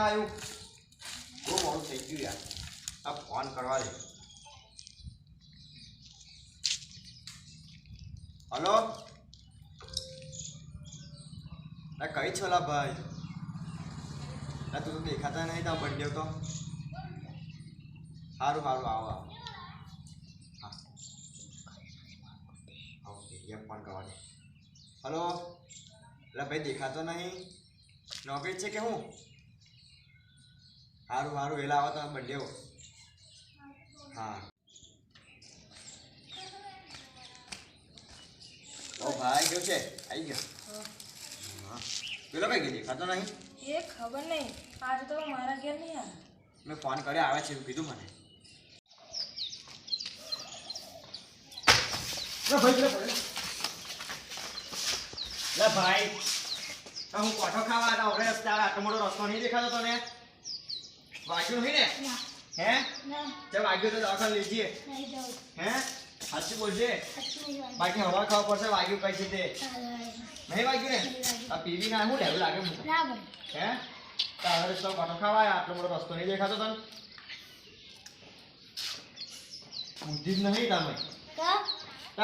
આવ્યું બહુ મોડું થઈ ગયું યાર આ ફોન કરવા દે હલો કઈ છો લા ભાઈ તું તો દેખાતા નહીં તા બર્થડે તો સારું સારું આવો હા ઓકે એમ ફોન કરવા દે હલો એટલે ભાઈ દેખાતો નહીં નોકરી છે કે હું સારું સારું વહેલા આવો તમે બર્થડે હા ઓ ભાઈ કેવું છે આવી ગયો પેલો કઈ ગઈ દેખાતો નહીં એ ખબર નહીં આજે તો મારા ઘેર નહીં આવે મેં ફોન કર્યો આવે છે એવું કીધું મને ભાઈ હું કોઠો ખાવા હવે આટલો મોટો રસ્તો નહીં દેખાતો તને વાગ્યું નહીં ને હે ચાલ વાગ્યું તો દવાખાને લઈ જઈએ હે સાચું બોલજે બાકી હવા ખાવા પડશે વાગ્યું કઈ છે તે નહીં વાગ્યું ને આ પીવી ના શું લેવું લાગે હે તારે રસ્તો કોઠો ખાવા આટલો મોટો રસ્તો નહીં દેખાતો તને બુદ્ધિ જ નહીં તમે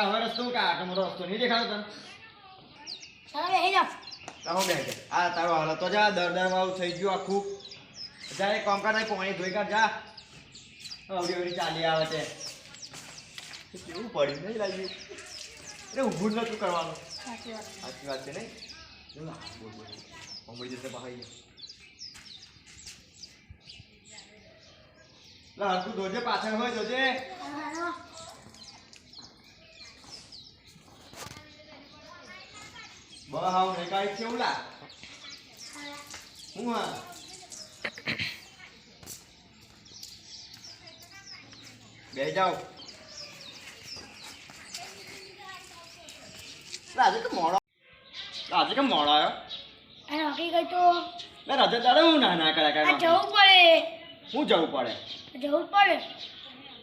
હવે રસ્તો આટલો મોટો રસ્તો નહીં દેખાતો તને આ તારો હાલ તો જા દર વાળું થઈ ગયું આખું જા એક કામ કર પાણી ધોઈ કર જા અવડી અવડી ચાલી આવે છે કેવું પડ્યું નહીં લાગ્યું એટલે ઊભું જ નતું કરવાનું સાચી વાત છે નહીં બોલ બોલ મળી જશે પહાઈ હરકું ધોજે પાછળ હોય જોજે બહા હાવ ને કાઈ છે ઉલા હું હા બે જાઓ આજે કે મોડો આવ્યો નોકરી ગઈ તો રજા તારે હું ના કર્યા જવું પડે હું જવું પડે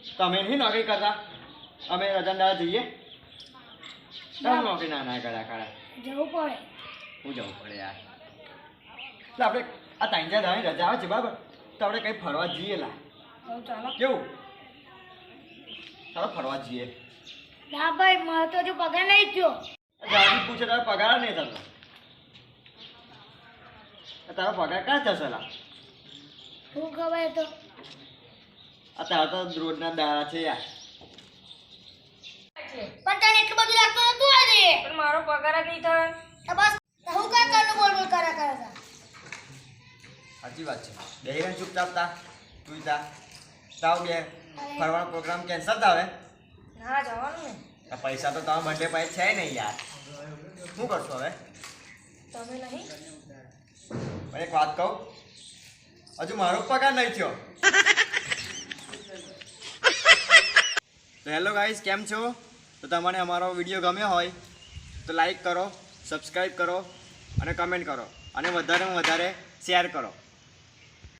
તમે નહીં નોકરી કરતા અમે રજા દાડા જઈએ તમે નોકરી ના કર્યા જવું પડે હું જવું પડે યાર એટલે આપણે આ ત્રણ ચાર દાડાની રજા આવે છે બરાબર તો આપણે કંઈ ફરવા જઈએ લા ચાલો કેવું ચાલો ફરવા જઈએ ના ભાઈ મારો તો હજુ પગાર નહીં થયો ગાડી પૂછે તારો પગાર નહીં થતો તારો પગાર ક્યાં થશે લા શું ખબર તો આ તારા તો રોજના દાડા છે યાર પણ તને એટલું બધું લાગતું નતું આજે પણ મારો પગાર જ નહીં થાય બસ હું કાં કરનું બોલ કર્યા સાચી વાત છે બે જણ ચૂપચાપ તા તું તા તાવ બે ફરવાનો પ્રોગ્રામ કેન્સલ થાવે ના જવાનું ને આ પૈસા તો તમારા બર્થડે પાસે છે નહીં યાર શું કરશો હવે તમે નહીં મને એક વાત કહું હજુ મારો પગાર નહીં થયો તો હેલો ગાઈઝ કેમ છો તો તમને અમારો વિડીયો ગમ્યો હોય તો લાઈક કરો સબસ્ક્રાઈબ કરો અને કમેન્ટ કરો અને વધારેમાં વધારે શેર કરો